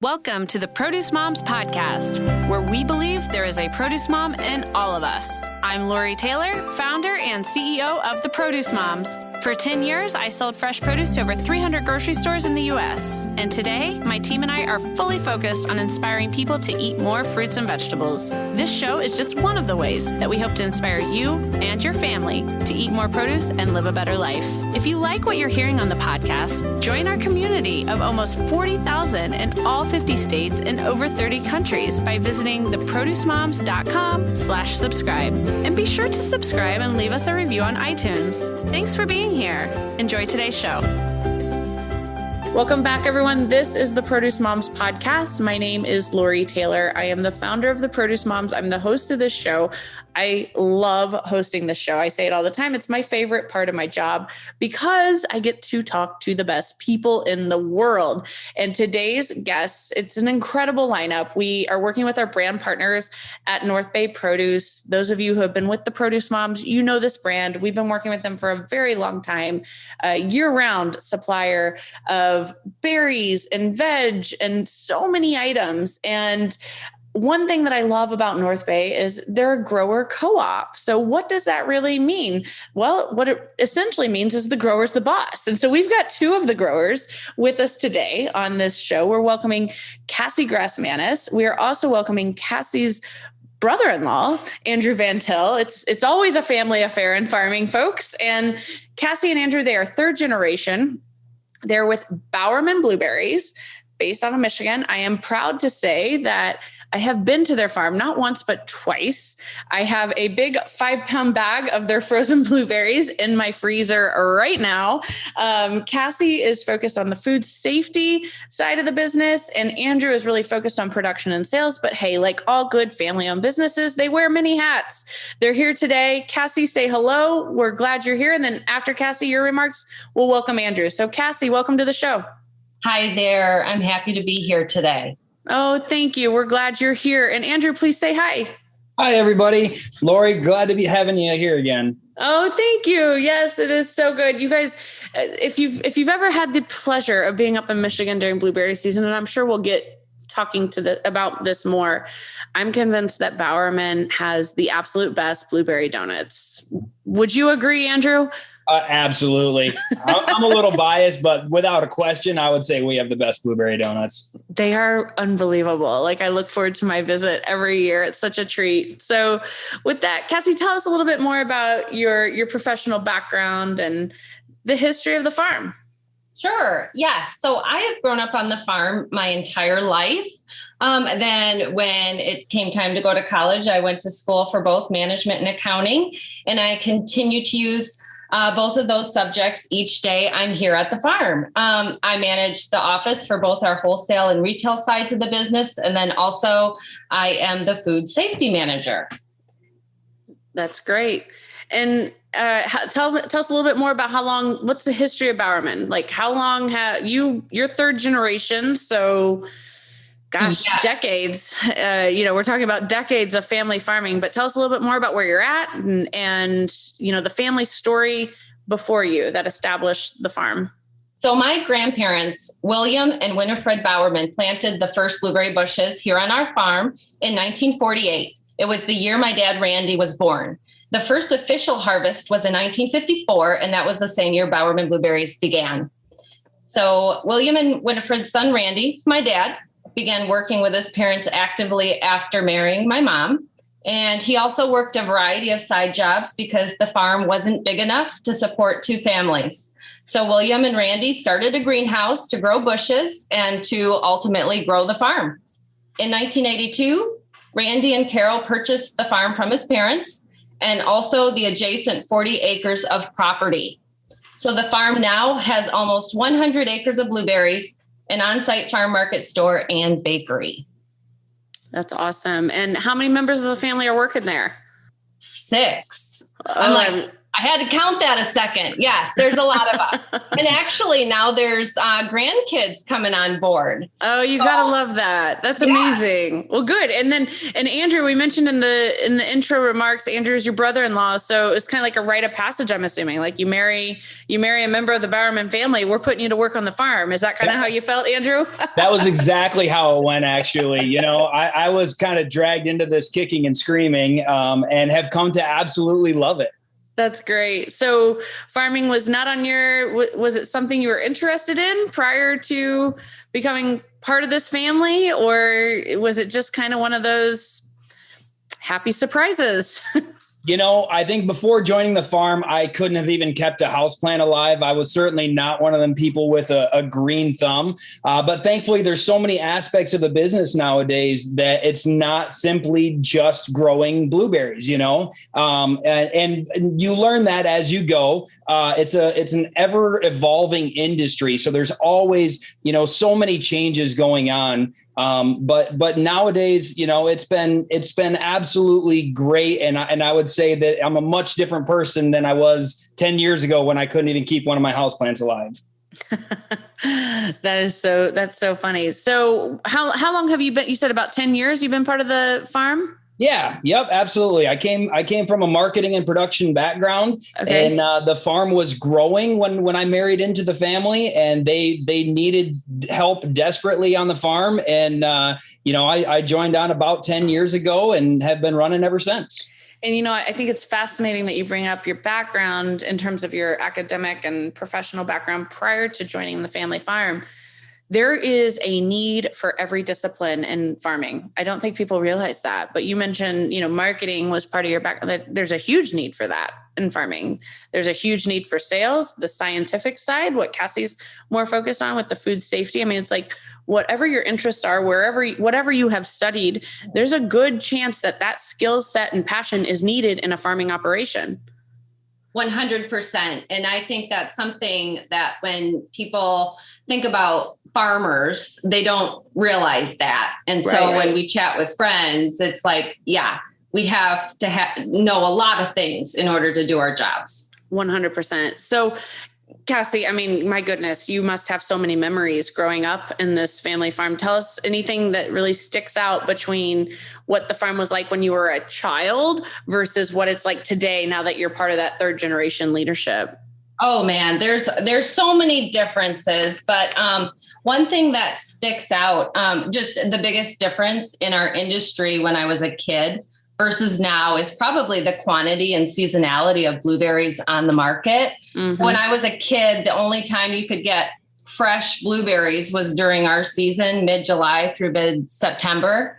Welcome to the Produce Moms Podcast, where we believe there is a produce mom in all of us. I'm Lori Taylor, founder and CEO of the Produce Moms. For 10 years, I sold fresh produce to over 300 grocery stores in the U.S. And today, my team and I are fully focused on inspiring people to eat more fruits and vegetables. This show is just one of the ways that we hope to inspire you and your family to eat more produce and live a better life. If you like what you're hearing on the podcast, join our community of almost 40,000 in all 50 states and over 30 countries by visiting theproducemoms.com/subscribe. And be sure to subscribe and leave us a review on iTunes. Thanks for being here. Enjoy today's show. Welcome back, everyone. This is the Produce Moms Podcast. My name is Lori Taylor. I am the founder of the Produce Moms. I'm the host of this show. I love hosting this show. I say it all the time. It's my favorite part of my job because I get to talk to the best people in the world. And today's guests, it's an incredible lineup. We are working with our brand partners at North Bay Produce. Those of you who have been with the Produce Moms, you know this brand. We've been working with them for a very long time, a year-round supplier of berries and veg and so many items. And one thing that I love about North Bay is they're a grower co-op. So what does that really mean? Well, what it essentially means is the grower's the boss. And so we've got two of the growers with us today on this show. We're welcoming Kassie Grasmanis. We are also welcoming Kassie's brother-in-law, Andrew VanTil. It's always a family affair in farming, folks. And Kassie and Andrew, they are third generation. They're with Bowerman Blueberries, based out of Michigan. I am proud to say that I have been to their farm, not once, but twice. I have a big 5-pound bag of their frozen blueberries in my freezer right now. Kassie is focused on the food safety side of the business, and Andrew is really focused on production and sales. But hey, like all good family-owned businesses, they wear many hats. They're here today. Kassie, say hello. We're glad you're here. And then after Kassie, your remarks, we'll welcome Andrew. So Kassie, welcome to the show. Hi there. I'm happy to be here today. Oh, thank you. We're glad you're here. And Andrew, please say hi. Hi, everybody. Lori, glad to be having you here again. Oh, thank you. Yes, it is so good. You guys, if you've ever had the pleasure of being up in Michigan during blueberry season, and I'm sure we'll get talking about this more, I'm convinced that Bowerman has the absolute best blueberry donuts. Would you agree, Andrew? Absolutely. I'm a little biased, but without a question, I would say we have the best blueberry donuts. They are unbelievable. Like, I look forward to my visit every year. It's such a treat. So with that, Kassie, tell us a little bit more about your professional background and the history of the farm. Sure. Yes. So I have grown up on the farm my entire life. Then when it came time to go to college, I went to school for both management and accounting, and I continue to use both of those subjects each day I'm here at the farm. I manage the office for both our wholesale and retail sides of the business. And then also I am the food safety manager. That's great. And tell us a little bit more about what's the history of Bowerman? Like, how long you're third generation. So gosh, yes. Decades, we're talking about decades of family farming, but tell us a little bit more about where you're at and the family story before you that established the farm. So my grandparents, William and Winifred Bowerman, planted the first blueberry bushes here on our farm in 1948. It was the year my dad, Randy, was born. The first official harvest was in 1954, and that was the same year Bowerman Blueberries began. So William and Winifred's son, Randy, my dad, began working with his parents actively after marrying my mom. And he also worked a variety of side jobs because the farm wasn't big enough to support two families. So William and Randy started a greenhouse to grow bushes and to ultimately grow the farm. In 1982, Randy and Carol purchased the farm from his parents and also the adjacent 40 acres of property. So the farm now has almost 100 acres of blueberries, an on-site farm market store, and bakery. That's awesome. And how many members of the family are working there? 6. I had to count that a second. Yes, there's a lot of us. And actually now there's grandkids coming on board. Oh, you gotta love that. That's amazing. Well, good. And Andrew, we mentioned in the intro remarks, Andrew is your brother-in-law. So it's kind of like a rite of passage, I'm assuming. Like you marry a member of the Bowerman family. We're putting you to work on the farm. Is that kind of how you felt, Andrew? That was exactly how it went, actually. You know, I was kind of dragged into this kicking and screaming, and have come to absolutely love it. That's great. So farming was not on was it something you were interested in prior to becoming part of this family, or was it just kind of one of those happy surprises? You know, I think before joining the farm, I couldn't have even kept a houseplant alive. I was certainly not one of them people with a green thumb. But thankfully, there's so many aspects of the business nowadays that it's not simply just growing blueberries, you know, and you learn that as you go. It's an ever evolving industry. So there's always, you know, so many changes going on. But nowadays, you know, it's been absolutely great. And I would say that I'm a much different person than I was 10 years ago when I couldn't even keep one of my houseplants alive. That's so funny. So how long have you been? You said about 10 years you've been part of the farm? Yeah. Yep. Absolutely. I came from a marketing and production background, and the farm was growing when I married into the family, and they needed help desperately on the farm. And, you know, I joined on about 10 years ago and have been running ever since. And, you know, I think it's fascinating that you bring up your background in terms of your academic and professional background prior to joining the family farm. There is a need for every discipline in farming. I don't think people realize that, but you mentioned, you know, marketing was part of your background. There's a huge need for that in farming. There's a huge need for sales, the scientific side, what Kassie's more focused on with the food safety. I mean, it's like whatever your interests are, whatever you have studied, there's a good chance that skill set and passion is needed in a farming operation. 100%. And I think that's something that when people think about farmers, they don't realize that. And so when we chat with friends, it's like, yeah, we have to know a lot of things in order to do our jobs. 100%. So Kassie, I mean, my goodness, you must have so many memories growing up in this family farm. Tell us anything that really sticks out between what the farm was like when you were a child versus what it's like today, now that you're part of that third generation leadership. Oh man, there's so many differences, but one thing that sticks out, just the biggest difference in our industry when I was a kid versus now is probably the quantity and seasonality of blueberries on the market. Mm-hmm. So when I was a kid, the only time you could get fresh blueberries was during our season, mid-July through mid-September.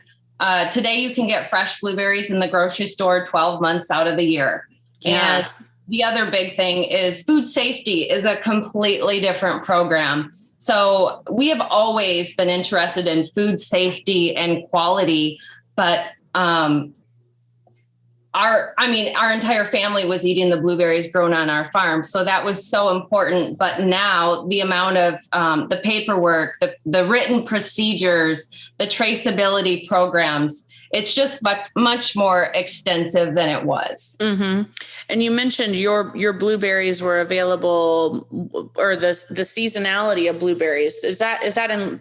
Today, you can get fresh blueberries in the grocery store 12 months out of the year. Yeah. And the other big thing is food safety is a completely different program. So we have always been interested in food safety and quality, but our entire family was eating the blueberries grown on our farm. So that was so important. But now the amount of the paperwork, the written procedures, the traceability programs, it's just much more extensive than it was. Mm-hmm. And you mentioned your blueberries were available, or the seasonality of blueberries. Is that in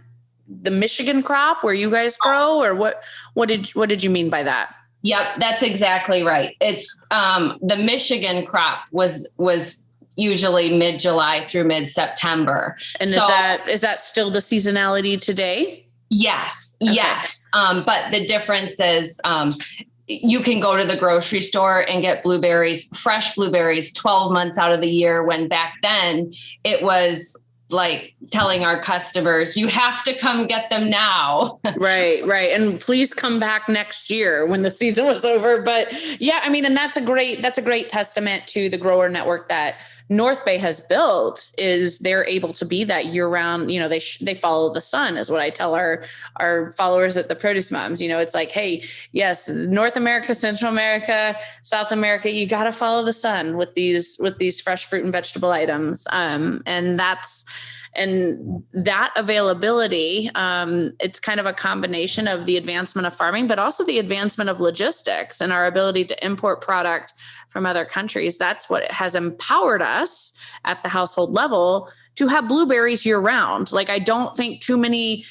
the Michigan crop where you guys grow, or what did you mean by that? Yep, that's exactly right. It's the Michigan crop was usually mid-July through mid-September. And so, is that still the seasonality today? Yes, okay. Yes. But the difference is you can go to the grocery store and get fresh blueberries 12 months out of the year, when back then it was like telling our customers, you have to come get them now. Right. And please come back next year when the season was over. But yeah, I mean, and that's a great testament to the grower network that North Bay has built, is they're able to be that year round. You know, they follow the sun, is what I tell our followers at the Produce Moms. You know, it's like, hey, yes, North America, Central America, South America, you got to follow the sun with these fresh fruit and vegetable items. And And that availability, it's kind of a combination of the advancement of farming, but also the advancement of logistics and our ability to import product from other countries. That's what has empowered us at the household level to have blueberries year round. Like, I don't think too many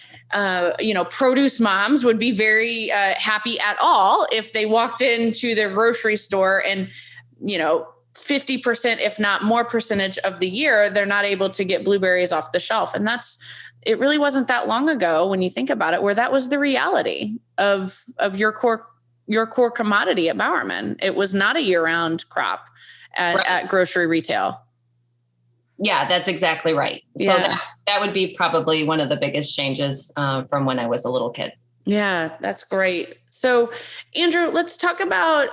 produce moms would be very happy at all if they walked into their grocery store and, 50%, if not more percentage of the year, they're not able to get blueberries off the shelf. And it really wasn't that long ago when you think about it, where that was the reality of your core commodity at Bowerman. It was not a year-round crop at grocery retail. Yeah, that's exactly right. So that would be probably one of the biggest changes from when I was a little kid. Yeah, that's great. So, Andrew, let's talk about,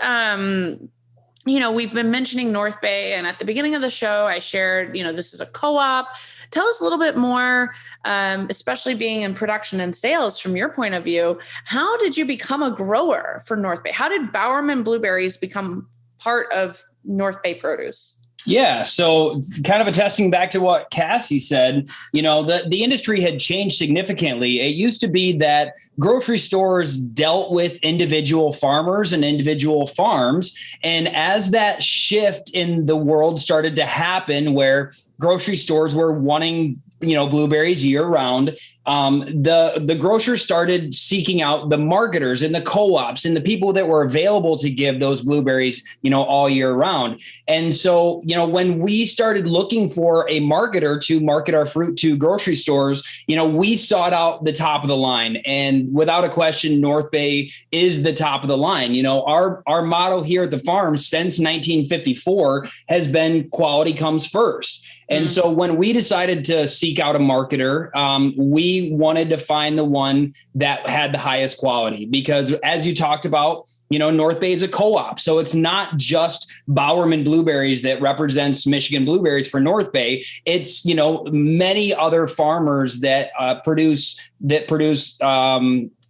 we've been mentioning North Bay, and at the beginning of the show, I shared, this is a co-op. Tell us a little bit more, especially being in production and sales from your point of view. How did you become a grower for North Bay? How did Bowerman Blueberries become part of North Bay Produce? Yeah. So kind of attesting back to what Kassie said, the industry had changed significantly. It used to be that grocery stores dealt with individual farmers and individual farms. And as that shift in the world started to happen, where grocery stores were wanting blueberries year round, the grocers started seeking out the marketers and the co-ops and the people that were available to give those blueberries, all year round. And so, when we started looking for a marketer to market our fruit to grocery stores, we sought out the top of the line. And without a question, North Bay is the top of the line. Our motto here at the farm since 1954 has been quality comes first. And so when we decided to seek out a marketer, we wanted to find the one that had the highest quality, because as you talked about, North Bay is a co-op. So it's not just Bowerman Blueberries that represents Michigan blueberries for North Bay. It's, many other farmers that produce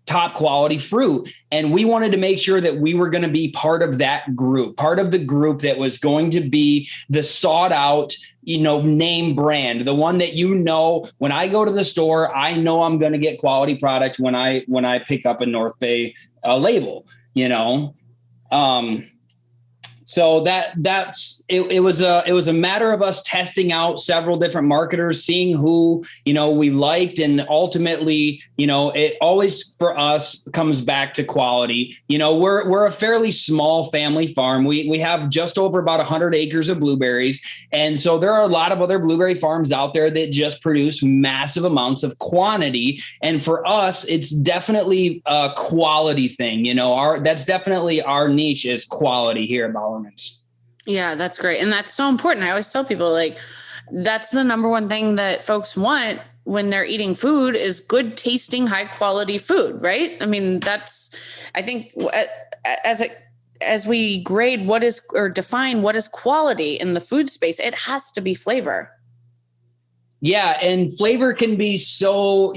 top quality fruit. And we wanted to make sure that we were going to be part of that group, part of the group that was going to be the sought out, name brand, the one that, when I go to the store, I know I'm going to get quality product when I pick up a North Bay label, So it was a matter of us testing out several different marketers, seeing who, we liked. And ultimately, it always for us comes back to quality. We're a fairly small family farm. We have just over about 100 acres of blueberries. And so there are a lot of other blueberry farms out there that just produce massive amounts of quantity. And for us, it's definitely a quality thing. That's definitely our niche, is quality here at Bowerman's. Yeah, that's great. And that's so important. I always tell people, that's the number one thing that folks want when they're eating food is good tasting, high quality food, right? I mean, I think as we grade define what is quality in the food space, it has to be flavor. Yeah. And flavor can be so,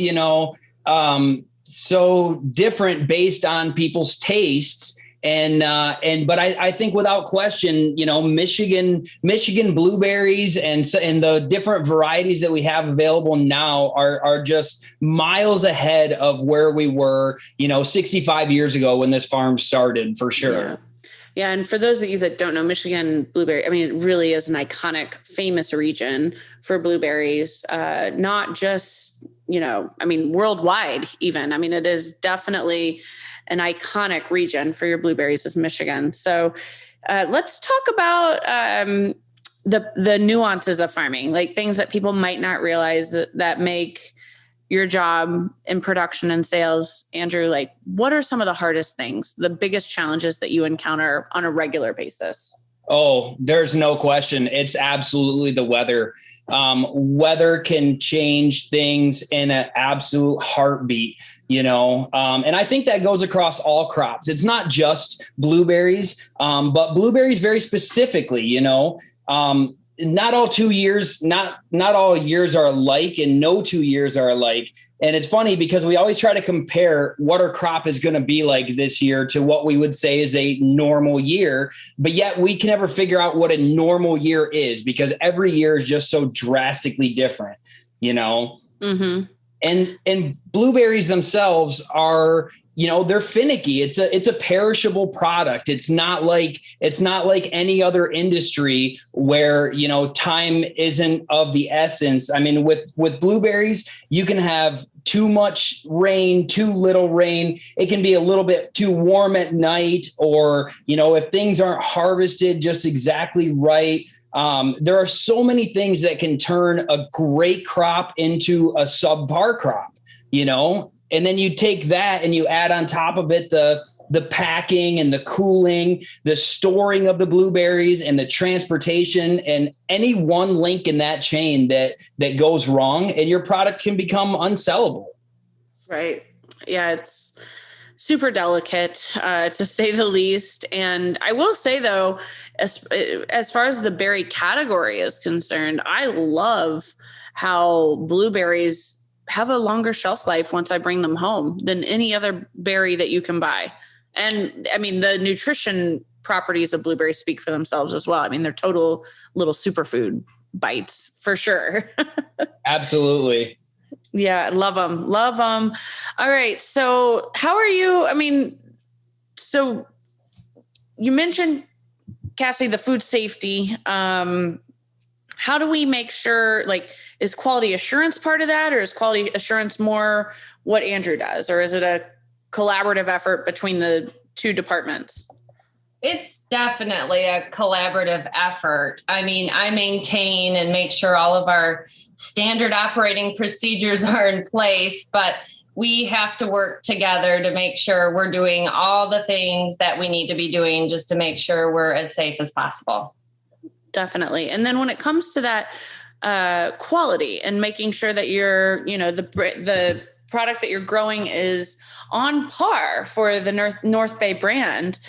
so different based on people's tastes. But I think without question, Michigan blueberries and the different varieties that we have available now are just miles ahead of where we were, 65 years ago when this farm started, for sure. Yeah. And for those of you that don't know, Michigan blueberry, I mean, it really is an iconic, famous region for blueberries, not just, worldwide even. I mean, it is definitely an iconic region for your blueberries is Michigan. So let's talk about the nuances of farming, like things that people might not realize that make your job in production and sales. Andrew, what are some of the hardest things, the biggest challenges that you encounter on a regular basis? Oh, there's no question. It's absolutely the weather. Weather can change things in an absolute heartbeat, and I think that goes across all crops. It's not just blueberries, but blueberries very specifically, not all 2 years, not all years are alike, and no 2 years are alike. And it's funny because we always try to compare what our crop is going to be like this year to what we would say is a normal year, but yet we can never figure out what a normal year is because every year is just so drastically different. Mm-hmm. And blueberries themselves are, they're finicky. It's a perishable product. It's not like any other industry where, time isn't of the essence. I mean, with blueberries, you can have too much rain, too little rain. It can be a little bit too warm at night, or, if things aren't harvested just exactly right. There are so many things that can turn a great crop into a subpar crop, and then you take that and you add on top of it the packing and the cooling, the storing of the blueberries and the transportation, and any one link in that chain that goes wrong, and your product can become unsellable. Right. Yeah. It's super delicate, to say the least. And I will say, though, as far as the berry category is concerned, I love how blueberries have a longer shelf life once I bring them home than any other berry that you can buy. And I mean, the nutrition properties of blueberries speak for themselves as well. I mean, they're total little superfood bites for sure. Absolutely. Yeah. Love them. Love them. All right. So how are you? I mean, so you mentioned, Kassie, the food safety. How do we make sure, is quality assurance part of that, or is quality assurance more what Andrew does, or is it a collaborative effort between the two departments? It's definitely a collaborative effort. I mean, I maintain and make sure all of our standard operating procedures are in place, but we have to work together to make sure we're doing all the things that we need to be doing just to make sure we're as safe as possible. Definitely. And then when it comes to that quality and making sure that you're, the product that you're growing is on par for the North Bay brand,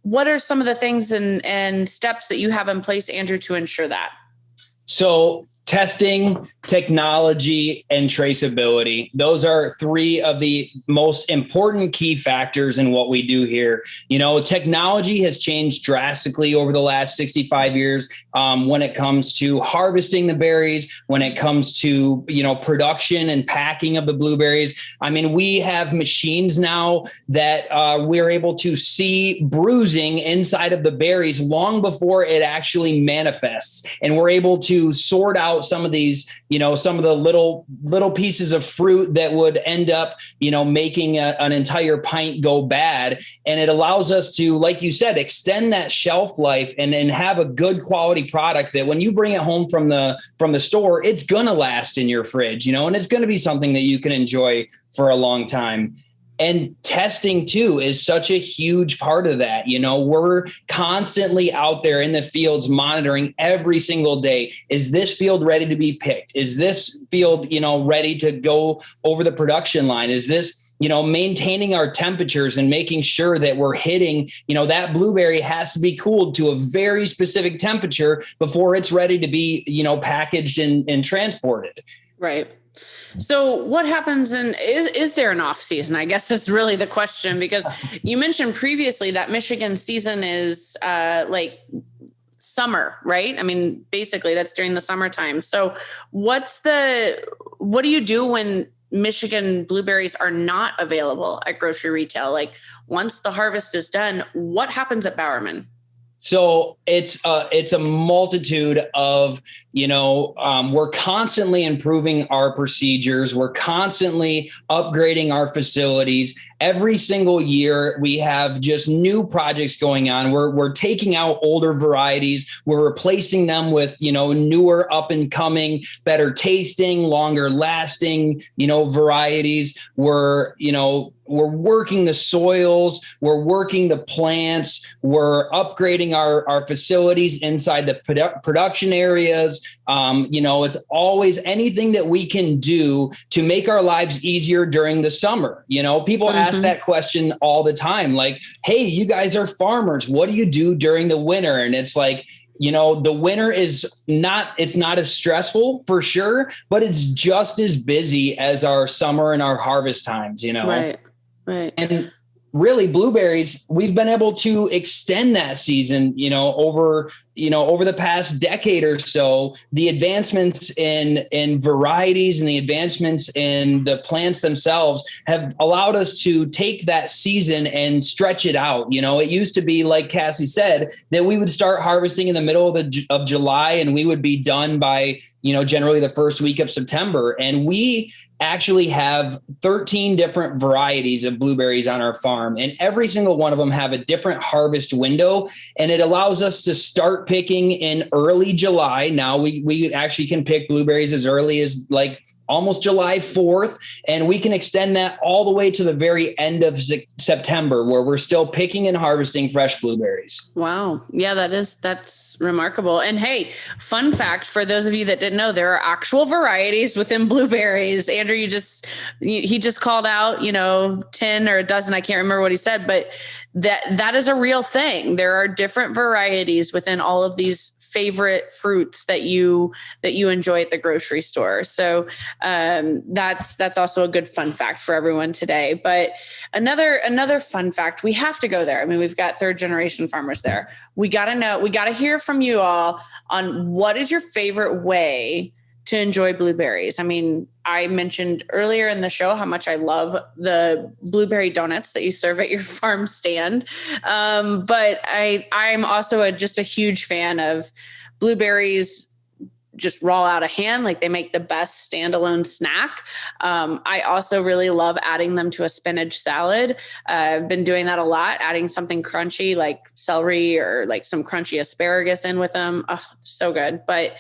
what are some of the things and steps that you have in place, Andrew, to ensure that? So testing, technology, and traceability. Those are three of the most important key factors in what we do here. Technology has changed drastically over the last 65 years when it comes to harvesting the berries, when it comes to, production and packing of the blueberries. I mean, we have machines now that we're able to see bruising inside of the berries long before it actually manifests. And we're able to sort out some of these, some of the little pieces of fruit that would end up, making an entire pint go bad. And it allows us to, like you said, extend that shelf life and have a good quality product that when you bring it home from the store, it's going to last in your fridge, and it's going to be something that you can enjoy for a long time. And testing too is such a huge part of that. We're constantly out there in the fields monitoring every single day. Is this field ready to be picked? Is this field, ready to go over the production line? Is this, maintaining our temperatures and making sure that we're hitting, that blueberry has to be cooled to a very specific temperature before it's ready to be, packaged and transported. Right. So what happens is there an off season? I guess that's really the question, because you mentioned previously that Michigan season is summer, right? I mean, basically that's during the summertime. So what do you do when Michigan blueberries are not available at grocery retail? Once the harvest is done, what happens at Bowerman? So it's a multitude of, we're constantly improving our procedures. We're constantly upgrading our facilities. Every single year we have just new projects going on. We're taking out older varieties. We're replacing them with, newer up and coming, better tasting, longer lasting, varieties. We're working the soils, we're working the plants, we're upgrading our facilities inside the production areas. It's always anything that we can do to make our lives easier during the summer. People ask that question all the time, hey, you guys are farmers. What do you do during the winter? And it's the winter it's not as stressful for sure, but it's just as busy as our summer and our harvest times, Right. Right. And really blueberries, we've been able to extend that season, over the past decade or so. The advancements in varieties and the advancements in the plants themselves have allowed us to take that season and stretch it out. It used to be, like Kassie said, that we would start harvesting in the middle of July and we would be done by, generally the first week of September. And we actually have 13 different varieties of blueberries on our farm, and every single one of them have a different harvest window. And it allows us to start picking in early July. Now we actually can pick blueberries as early as like almost July 4th, and we can extend that all the way to the very end of September, where we're still picking and harvesting fresh blueberries. Wow. Yeah, that's remarkable. And hey, fun fact for those of you that didn't know, there are actual varieties within blueberries. Andrew, he just called out, 10 or a dozen. I can't remember what he said, but that is a real thing. There are different varieties within all of these favorite fruits that you enjoy at the grocery store. So that's also a good fun fact for everyone today. But another fun fact, we have to go there. I mean, we've got third generation farmers there. We got to hear from you all on what is your favorite way to enjoy blueberries. I mean, I mentioned earlier in the show how much I love the blueberry donuts that you serve at your farm stand. But I'm also just a huge fan of blueberries just raw out of hand. Like, they make the best standalone snack. I also really love adding them to a spinach salad. I've been doing that a lot, adding something crunchy like celery or like some crunchy asparagus in with them. Oh, so good. But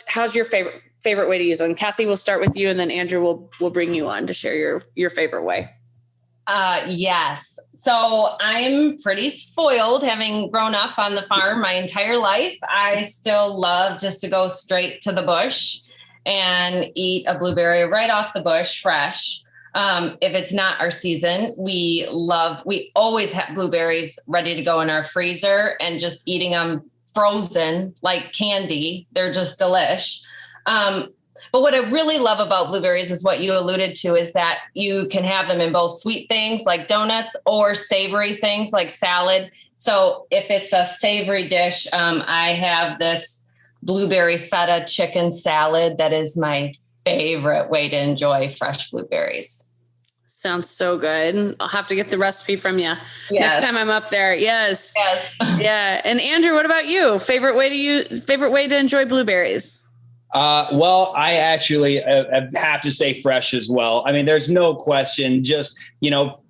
how's your favorite way to use them? Kassie, we'll start with you, and then Andrew will bring you on to share your favorite way. Yes. So I'm pretty spoiled, having grown up on the farm my entire life. I still love just to go straight to the bush and eat a blueberry right off the bush, fresh. If it's not our season, we always have blueberries ready to go in our freezer, and just eating them frozen like candy. They're just delish. But what I really love about blueberries is what you alluded to, is that you can have them in both sweet things like donuts or savory things like salad. So if it's a savory dish, I have this blueberry feta chicken salad that is my favorite way to enjoy fresh blueberries. Sounds so good. I'll have to get the recipe from you next time I'm up there. Yes. Yeah. And Andrew, what about you? Favorite way to enjoy blueberries? Well, I actually have to say fresh as well. I mean, there's no question, just,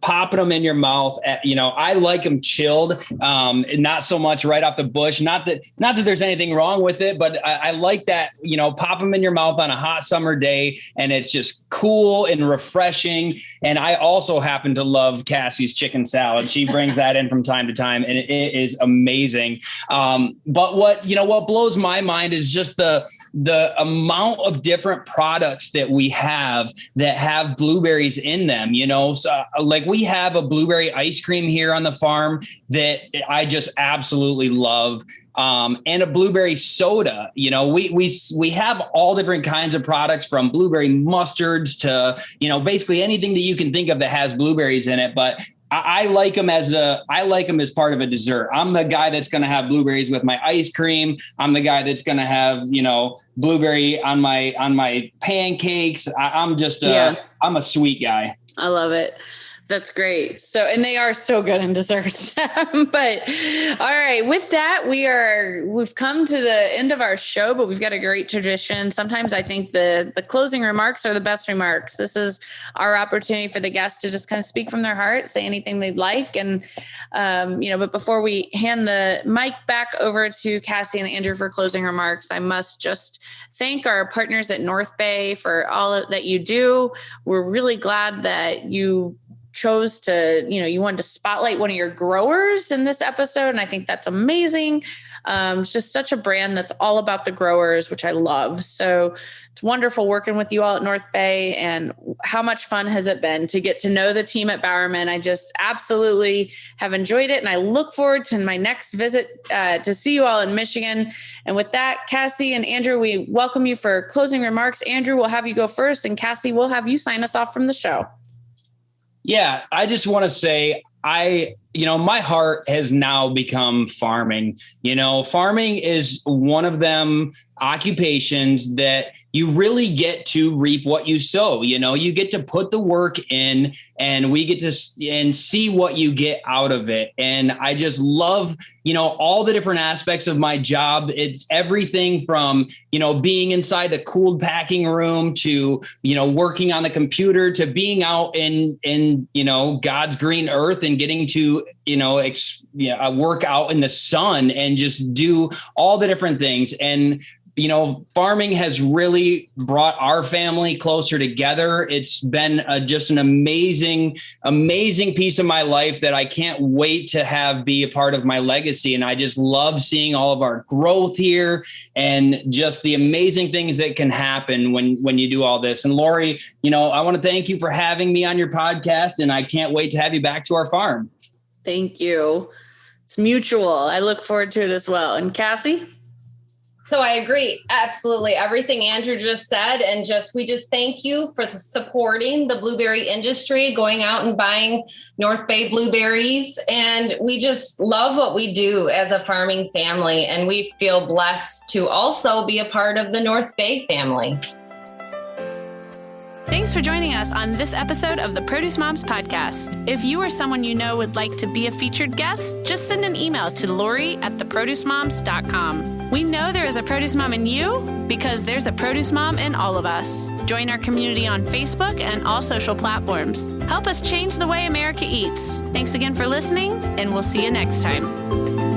popping them in your mouth. I like them chilled, not so much right off the bush. Not that there's anything wrong with it, but I like that, pop them in your mouth on a hot summer day, and it's just cool and refreshing. And I also happen to love Kassie's chicken salad. She brings that in from time to time, and it is amazing. But what blows my mind is just the amount of different products that we have that have blueberries in them. So, like, we have a blueberry ice cream here on the farm that I just absolutely love. And a blueberry soda. We have all different kinds of products, from blueberry mustards to, basically anything that you can think of that has blueberries in it. But I like them as part of a dessert. I'm the guy that's going to have blueberries with my ice cream. I'm the guy that's going to have, blueberry on my pancakes. I'm a sweet guy. I love it. That's great. So, and they are so good in desserts. But all right, with that, we've come to the end of our show, but we've got a great tradition. Sometimes I think the closing remarks are the best remarks. This is our opportunity for the guests to just kind of speak from their heart, say anything they'd like. And, but before we hand the mic back over to Kassie and Andrew for closing remarks, I must just thank our partners at North Bay for all that you do. We're really glad that you chose to, you wanted to spotlight one of your growers in this episode. And I think that's amazing. It's just such a brand that's all about the growers, which I love. So it's wonderful working with you all at North Bay. And how much fun has it been to get to know the team at Bowerman? I just absolutely have enjoyed it. And I look forward to my next visit to see you all in Michigan. And with that, Kassie and Andrew, we welcome you for closing remarks. Andrew, we'll have you go first, and Kassie, we'll have you sign us off from the show. Yeah, I just want to say my heart has now become farming. Farming is one of them occupations that you really get to reap what you sow. You get to put the work in and we get to see what you get out of it. And I just love, all the different aspects of my job. It's everything from, being inside the cooled packing room to, working on the computer to being out in God's green earth and getting to, work out in the sun and just do all the different things. And farming has really brought our family closer together. It's been just an amazing piece of my life that I can't wait to have be a part of my legacy. And I just love seeing all of our growth here and just the amazing things that can happen when you do all this. And Lori, I want to thank you for having me on your podcast, and I can't wait to have you back to our farm. Thank you. It's mutual. I look forward to it as well. And Kassie? So I agree. Absolutely. Everything Andrew just said. And we just thank you for supporting the blueberry industry, going out and buying North Bay blueberries. And we just love what we do as a farming family. And we feel blessed to also be a part of the North Bay family. Thanks for joining us on this episode of the Produce Moms Podcast. If you or someone you know would like to be a featured guest, just send an email to lori@theproducemoms.com. We know there is a produce mom in you because there's a produce mom in all of us. Join our community on Facebook and all social platforms. Help us change the way America eats. Thanks again for listening, and we'll see you next time.